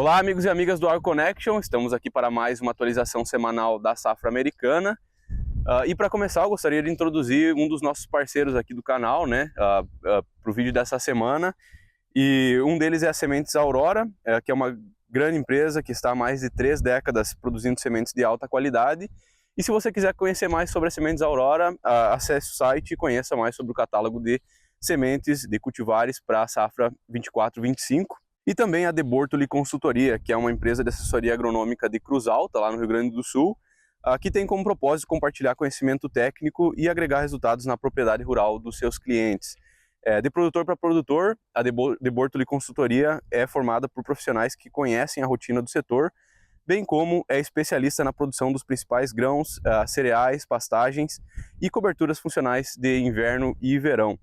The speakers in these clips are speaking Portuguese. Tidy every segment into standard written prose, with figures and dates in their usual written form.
Olá, amigos e amigas do AgroConnection, estamos aqui para mais uma atualização semanal da safra americana. E para começar, eu gostaria de introduzir um dos nossos parceiros aqui do canal, né, para o vídeo dessa semana. E um deles é a Sementes Aurora, que é uma grande empresa que está há mais de 3 décadas produzindo sementes de alta qualidade. E se você quiser conhecer mais sobre a Sementes Aurora, acesse o site e conheça mais sobre o catálogo de sementes de cultivares para a safra 24-25. E também a De Bortoli Consultoria, que é uma empresa de assessoria agronômica de Cruz Alta, lá no Rio Grande do Sul, que tem como propósito compartilhar conhecimento técnico e agregar resultados na propriedade rural dos seus clientes. De produtor para produtor, a De Bortoli Consultoria é formada por profissionais que conhecem a rotina do setor, bem como é especialista na produção dos principais grãos, cereais, pastagens e coberturas funcionais de inverno e verão.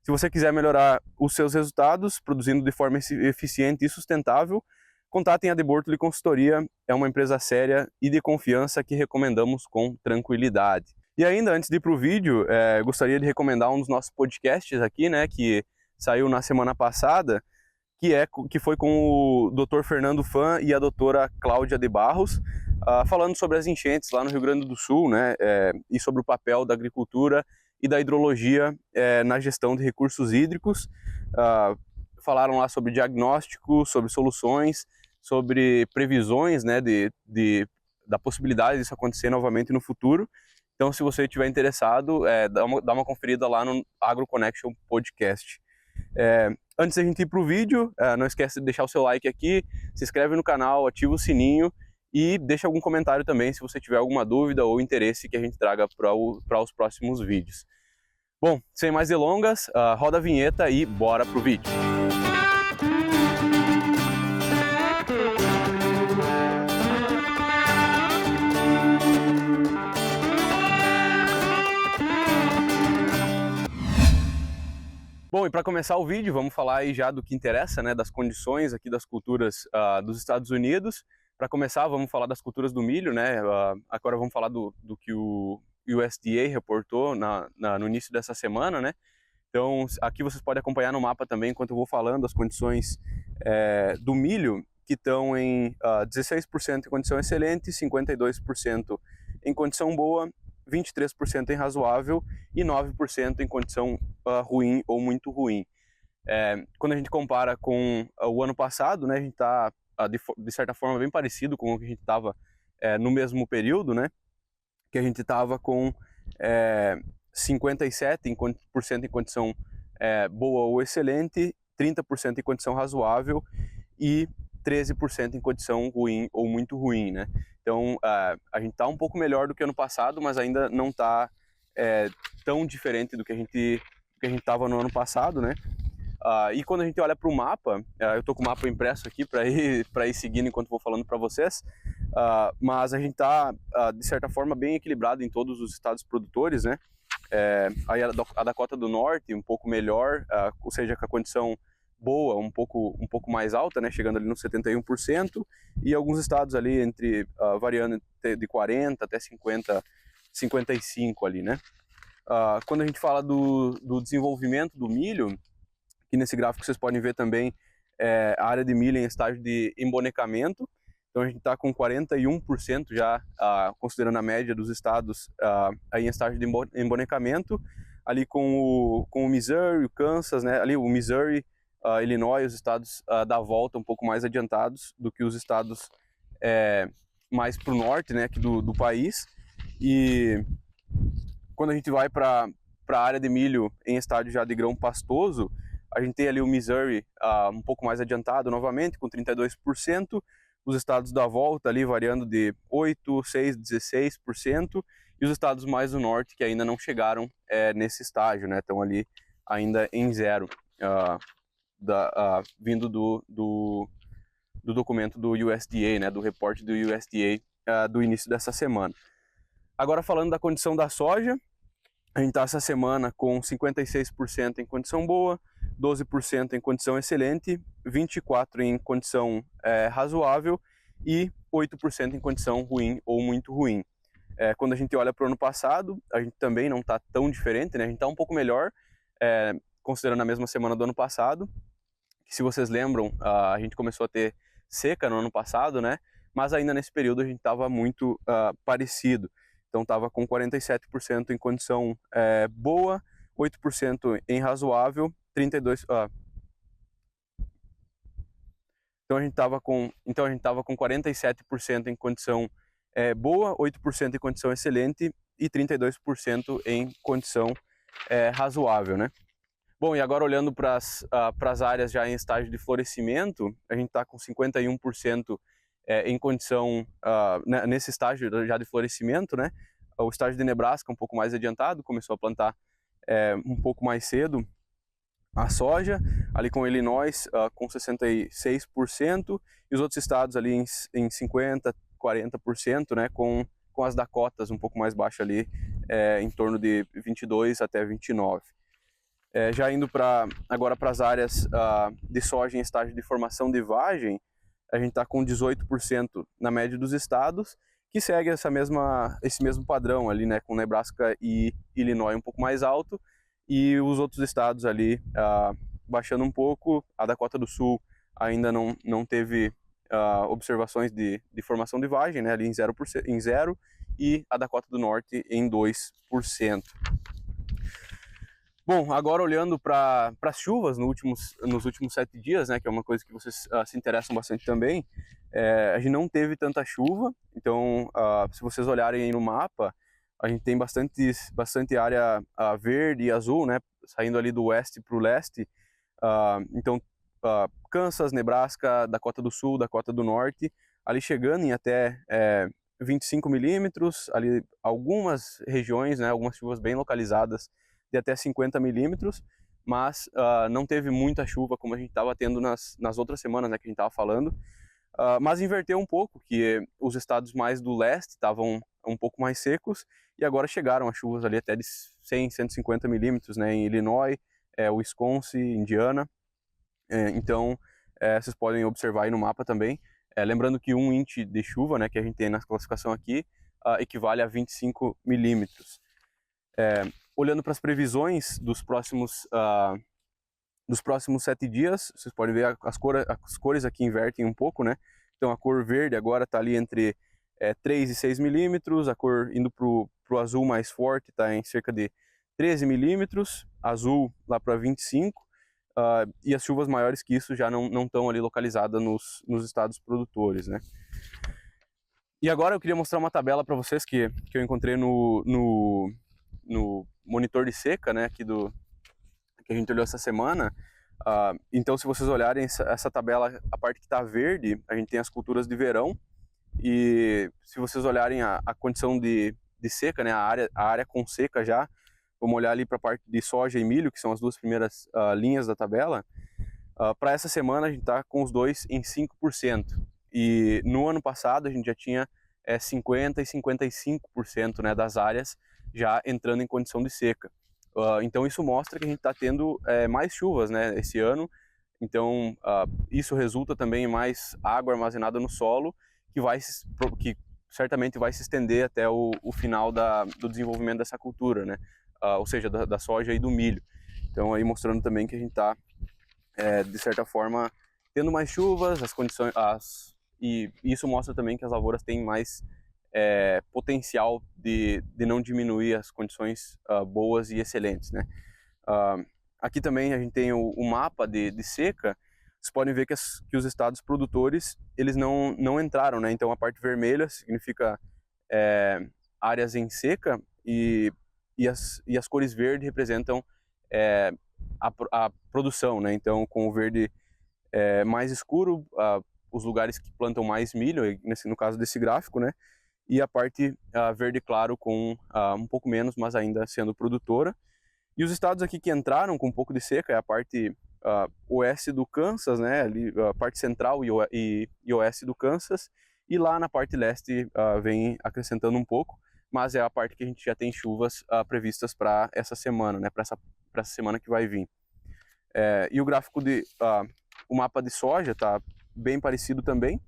Se você quiser melhorar os seus resultados, produzindo de forma eficiente e sustentável, contatem a De Bortoli Consultoria, é uma empresa séria e de confiança que recomendamos com tranquilidade. E ainda, antes de ir para o vídeo, gostaria de recomendar um dos nossos podcasts aqui, né, que saiu na semana passada, que foi com o Dr. Fernando Fan e a doutora Cláudia de Barros, falando sobre as enchentes lá no Rio Grande do Sul, né, e sobre o papel da agricultura e da hidrologia na gestão de recursos hídricos. Falaram lá sobre diagnóstico, sobre soluções, sobre previsões, né, da possibilidade disso acontecer novamente no futuro. Então, se você estiver interessado, dá uma conferida lá no AgroConnection Podcast. Antes da gente ir para o vídeo, não esquece de deixar o seu like aqui, se inscreve no canal, ativa o sininho e deixa algum comentário também se você tiver alguma dúvida ou interesse que a gente traga para os próximos vídeos. Bom, sem mais delongas, roda a vinheta e bora pro vídeo. Bom, e para começar o vídeo, vamos falar aí já do que interessa, né, das condições aqui das culturas dos Estados Unidos. Para começar, vamos falar das culturas do milho, né? Agora vamos falar do que o USDA reportou no início dessa semana, né? Então, aqui vocês podem acompanhar no mapa também, enquanto eu vou falando, as condições do milho, que estão em 16% em condição excelente, 52% em condição boa, 23% em razoável e 9% em condição ruim ou muito ruim. Quando a gente compara com o ano passado, né, a gente está, de certa forma, bem parecido com o que a gente estava no mesmo período, né, que a gente estava com 57% em condição boa ou excelente, 30% em condição razoável e 13% em condição ruim ou muito ruim, né? Então, a gente está um pouco melhor do que ano passado, mas ainda não está tão diferente do que a gente estava no ano passado, né? E quando a gente olha para o mapa, eu estou com o mapa impresso aqui para ir seguindo enquanto vou falando para vocês, mas a gente está, de certa forma, bem equilibrado em todos os estados produtores, né? Aí a Dakota do Norte um pouco melhor, ou seja, com a condição boa, um pouco mais alta, né, chegando ali no 71%, e alguns estados ali variando de 40 até 55 ali, né. Quando a gente fala do desenvolvimento do milho, que nesse gráfico vocês podem ver também a área de milho em estágio de embonecamento. Então a gente está com 41% já, considerando a média dos estados aí em estágio de embonecamento, ali com o Missouri, o Kansas, né, ali o Missouri, Illinois, os estados da volta um pouco mais adiantados do que os estados mais para o norte, né, aqui do país. E quando a gente vai para a área de milho em estágio já de grão pastoso, a gente tem ali o Missouri um pouco mais adiantado novamente, com 32%, os estados da volta ali variando de 8%, 6%, 16%, e os estados mais do norte que ainda não chegaram nesse estágio, né, estão ali ainda em zero, vindo do documento do USDA, né, do reporte do USDA do início dessa semana. Agora falando da condição da soja, a gente está essa semana com 56% em condição boa, 12% em condição excelente, 24% em condição razoável e 8% em condição ruim ou muito ruim. Quando a gente olha para o ano passado, a gente também não está tão diferente, né? A gente está um pouco melhor, considerando a mesma semana do ano passado. Que, se vocês lembram, a gente começou a ter seca no ano passado, né? Mas ainda nesse período a gente estava muito parecido. Então estava com 47% em condição boa, 8% em razoável, 32%. Então a gente estava com 47% em condição boa, 8% em condição excelente e 32% em condição razoável, né? Bom, e agora olhando para as áreas já em estágio de florescimento, a gente está com 51% em condição, nesse estágio já de florescimento, né? O estágio de Nebraska um pouco mais adiantado, começou a plantar um pouco mais cedo a soja, ali com Illinois com 66%, e os outros estados ali em 50%, 40%, né? Com as Dakotas um pouco mais baixo ali, em torno de 22 até 29%. Já indo agora para as áreas de soja em estágio de formação de vagem, a gente está com 18% na média dos estados, que segue esse mesmo padrão ali, né, com Nebraska e Illinois um pouco mais alto, e os outros estados ali baixando um pouco. A Dakota do Sul ainda não teve observações de formação de vagem, né, ali em 0%, e a Dakota do Norte em 2%. Bom, agora olhando para as chuvas nos últimos 7 dias, né, que é uma coisa que vocês se interessam bastante também, a gente não teve tanta chuva. Então, se vocês olharem aí no mapa, a gente tem bastante área verde e azul, né, saindo ali do oeste para o leste. Então, Kansas, Nebraska, Dakota do Sul, Dakota do Norte, ali chegando em até 25 milímetros, ali algumas regiões, né, algumas chuvas bem localizadas, de até 50 milímetros, mas não teve muita chuva como a gente estava tendo nas outras semanas, né, que a gente estava falando. Mas inverteu um pouco, que os estados mais do leste estavam um pouco mais secos, e agora chegaram as chuvas ali até de 100, 150 milímetros, né, em Illinois, Wisconsin, Indiana. Então, vocês podem observar aí no mapa também. Lembrando que 1 inch de chuva, né, que a gente tem na classificação aqui, equivale a 25 milímetros. Olhando para as previsões dos próximos 7 dias, vocês podem ver as cores aqui invertem um pouco, né? Então a cor verde agora está ali entre 3 e 6 milímetros, a cor indo para o azul mais forte está em cerca de 13 milímetros, azul lá para 25, e as chuvas maiores que isso já não estão ali localizadas nos estados produtores, né? E agora eu queria mostrar uma tabela para vocês que eu encontrei no monitor de seca, né, aqui que a gente olhou essa semana. Então, se vocês olharem essa tabela, a parte que está verde, a gente tem as culturas de verão, e se vocês olharem a condição de seca, né, a área com seca já, vamos olhar ali para a parte de soja e milho, que são as duas primeiras linhas da tabela. Para essa semana a gente está com os dois em 5%, e no ano passado a gente já tinha 50% e 55%, né, das áreas já entrando em condição de seca. Então isso mostra que a gente está tendo mais chuvas, né, esse ano. Então isso resulta também em mais água armazenada no solo, que certamente vai se estender até o final do desenvolvimento dessa cultura, né, ou seja, da soja e do milho. Então aí mostrando também que a gente está, de certa forma, tendo mais chuvas, as condições, e isso mostra também que as lavouras têm mais potencial de não diminuir as condições boas e excelentes, né? Aqui também a gente tem o mapa de seca. Vocês podem ver que os estados produtores eles não entraram, né? Então a parte vermelha significa áreas em seca, e as cores verde representam a produção, né? Então com o verde mais escuro, os lugares que plantam mais milho, no caso desse gráfico, né? E a parte verde claro com um pouco menos, mas ainda sendo produtora. E os estados aqui que entraram com um pouco de seca é a parte oeste do Kansas, né, ali, a parte central e oeste do Kansas, e lá na parte leste vem acrescentando um pouco, mas é a parte que a gente já tem chuvas previstas para essa semana, né, para essa semana que vai vir. E o gráfico o mapa de soja está bem parecido também.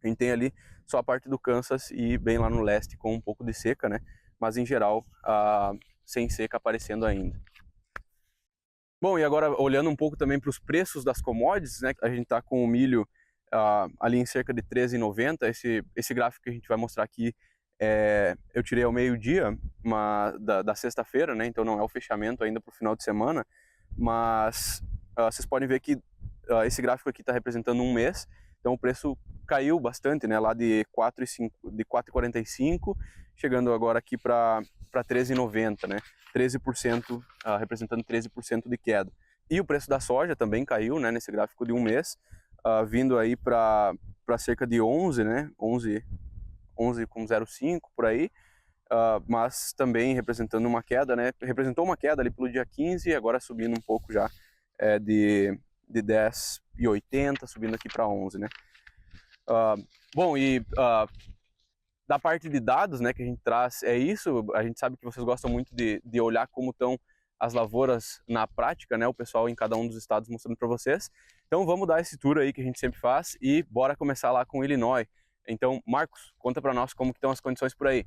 A gente tem ali só a parte do Kansas e bem lá no leste com um pouco de seca, né? Mas em geral sem seca aparecendo ainda. Bom, e agora olhando um pouco também para os preços das commodities, né? A gente está com o milho ali em cerca de R$13,90. Esse gráfico que a gente vai mostrar aqui, eu tirei ao meio-dia da sexta-feira, né? Então não é o fechamento ainda para o final de semana, mas vocês podem ver que esse gráfico aqui está representando um mês, então o preço caiu bastante, né? Lá de 4,45, chegando agora aqui para R$13,90, né? 13%, representando 13% de queda. E o preço da soja também caiu, né? Nesse gráfico de um mês, vindo aí para cerca de 11, né? 11,05 por aí, mas também representando uma queda, né? Representou uma queda ali pelo dia 15 e agora subindo um pouco já de 10,80, subindo aqui para 11, né? Bom, e da parte de dados, né, que a gente traz é isso. A gente sabe que vocês gostam muito de olhar como estão as lavouras na prática, né? O pessoal em cada um dos estados mostrando para vocês. Então vamos dar esse tour aí que a gente sempre faz e bora começar lá com Illinois. Então, Marcos, conta para nós como que estão as condições por aí.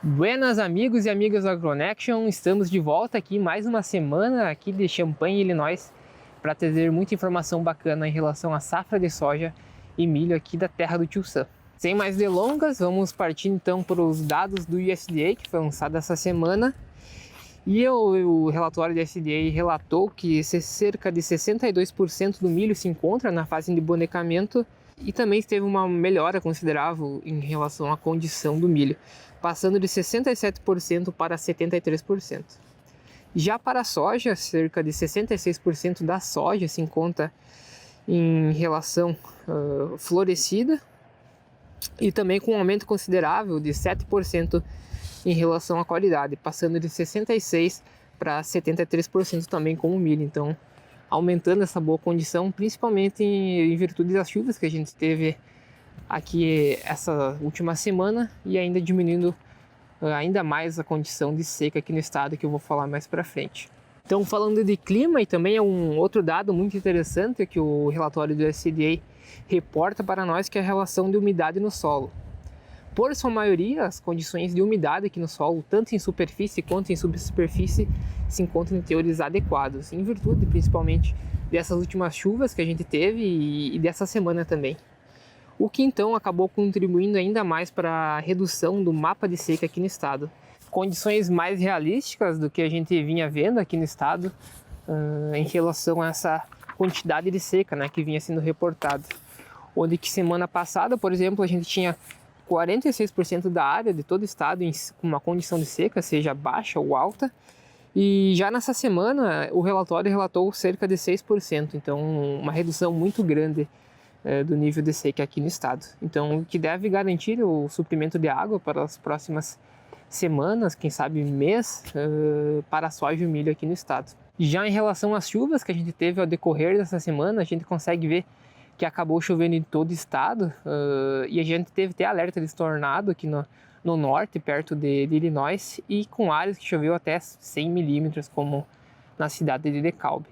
Buenas amigos e amigas do AgroConnection, estamos de volta aqui mais uma semana aqui de Champaign, Illinois, para trazer muita informação bacana em relação à safra de soja e milho aqui da terra do Tio Sam. Sem mais delongas, vamos partir então para os dados do USDA, que foi lançado essa semana. E o relatório do USDA relatou que cerca de 62% do milho se encontra na fase de bonecamento e também teve uma melhora considerável em relação à condição do milho, passando de 67% para 73%. Já para a soja, cerca de 66% da soja se encontra em relação florescida e também com um aumento considerável de 7% em relação à qualidade, passando de 66% para 73% também com o milho. Então, aumentando essa boa condição, principalmente em virtude das chuvas que a gente teve aqui essa última semana e ainda diminuindo ainda mais a condição de seca aqui no estado, que eu vou falar mais para frente. Então, falando de clima, e também é um outro dado muito interessante que o relatório do USDA reporta para nós, que é a relação de umidade no solo. Por sua maioria, as condições de umidade aqui no solo, tanto em superfície quanto em subsuperfície, se encontram em teores adequados, em virtude principalmente dessas últimas chuvas que a gente teve e dessa semana também. O que então acabou contribuindo ainda mais para a redução do mapa de seca aqui no estado. Condições mais realísticas do que a gente vinha vendo aqui no estado em relação a essa quantidade de seca, né, que vinha sendo reportada. Onde que semana passada, por exemplo, a gente tinha 46% da área de todo o estado com uma condição de seca, seja baixa ou alta, e já nessa semana o relatório relatou cerca de 6%, então uma redução muito grande do nível de seca aqui no estado. Então, o que deve garantir o suprimento de água para as próximas semanas, quem sabe mês, para a soja e o milho aqui no estado. Já em relação às chuvas que a gente teve ao decorrer dessa semana, a gente consegue ver que acabou chovendo em todo o estado e a gente teve até alerta de tornado aqui no norte, perto de Illinois, e com áreas que choveu até 100 milímetros, como na cidade de DeKalb.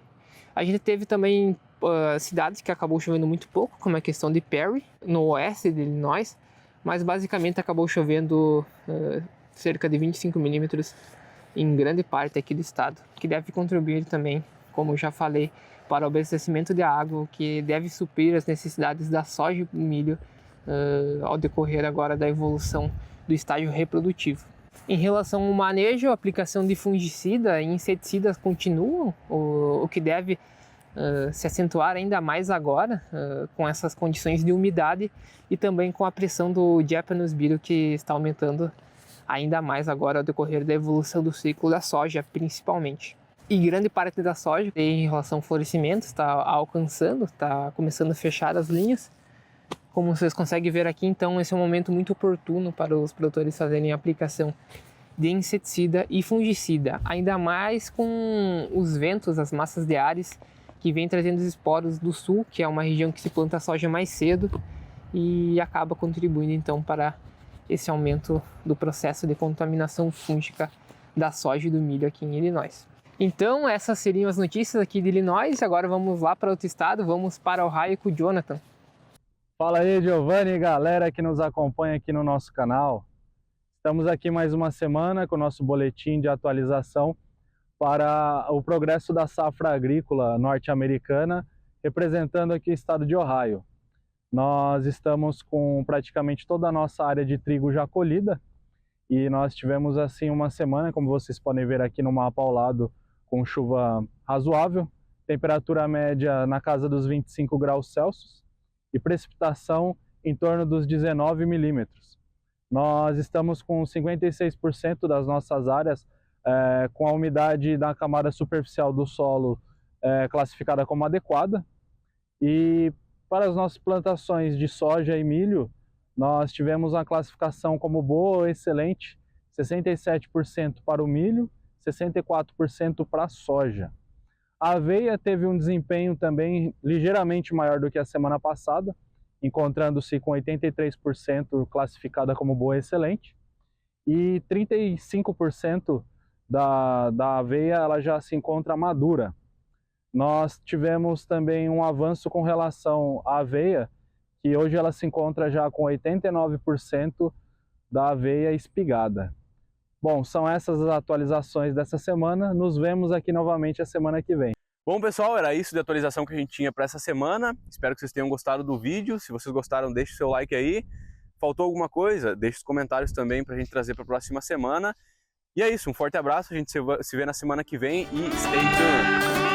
A gente teve também cidades que acabou chovendo muito pouco, como a questão de Perry, no oeste de Illinois, mas basicamente acabou chovendo cerca de 25 milímetros em grande parte aqui do estado, que deve contribuir também, como já falei, para o abastecimento de água, que deve suprir as necessidades da soja e milho ao decorrer agora da evolução do estágio reprodutivo. Em relação ao manejo, a aplicação de fungicida e inseticidas continuam, o que deve se acentuar ainda mais agora com essas condições de umidade e também com a pressão do Japanese beetle, que está aumentando ainda mais agora ao decorrer da evolução do ciclo da soja, principalmente. E grande parte da soja em relação ao florescimento está alcançando, está começando a fechar as linhas. Como vocês conseguem ver aqui, então esse é um momento muito oportuno para os produtores fazerem a aplicação de inseticida e fungicida, ainda mais com os ventos, as massas de ares que vêm trazendo os esporos do sul, que é uma região que se planta soja mais cedo e acaba contribuindo então para esse aumento do processo de contaminação fúngica da soja e do milho aqui em Illinois. Então, essas seriam as notícias aqui de Illinois. Agora vamos lá para outro estado, vamos para Ohio com o Jonathan. Fala aí, Giovanni e galera que nos acompanha aqui no nosso canal. Estamos aqui mais uma semana com o nosso boletim de atualização para o progresso da safra agrícola norte-americana, representando aqui o estado de Ohio. nós estamos com praticamente toda a nossa área de trigo já colhida e nós tivemos assim uma semana, como vocês podem ver aqui no mapa ao lado, com chuva razoável, temperatura média na casa dos 25 graus Celsius e precipitação em torno dos 19 milímetros. Nós estamos com 56% das nossas áreas com a umidade da camada superficial do solo classificada como adequada, e para as nossas plantações de soja e milho, nós tivemos uma classificação como boa ou excelente, 67% para o milho, 64% para a soja. A aveia teve um desempenho também ligeiramente maior do que a semana passada, encontrando-se com 83% classificada como boa ou excelente, e 35% da aveia ela já se encontra madura. Nós tivemos também um avanço com relação à aveia, que hoje ela se encontra já com 89% da aveia espigada. Bom, são essas as atualizações dessa semana. Nos vemos aqui novamente a semana que vem. Bom, pessoal, era isso de atualização que a gente tinha para essa semana. Espero que vocês tenham gostado do vídeo. Se vocês gostaram, deixe o seu like aí. Faltou alguma coisa? Deixe os comentários também para a gente trazer para a próxima semana. E é isso, um forte abraço. A gente se vê na semana que vem e stay tuned!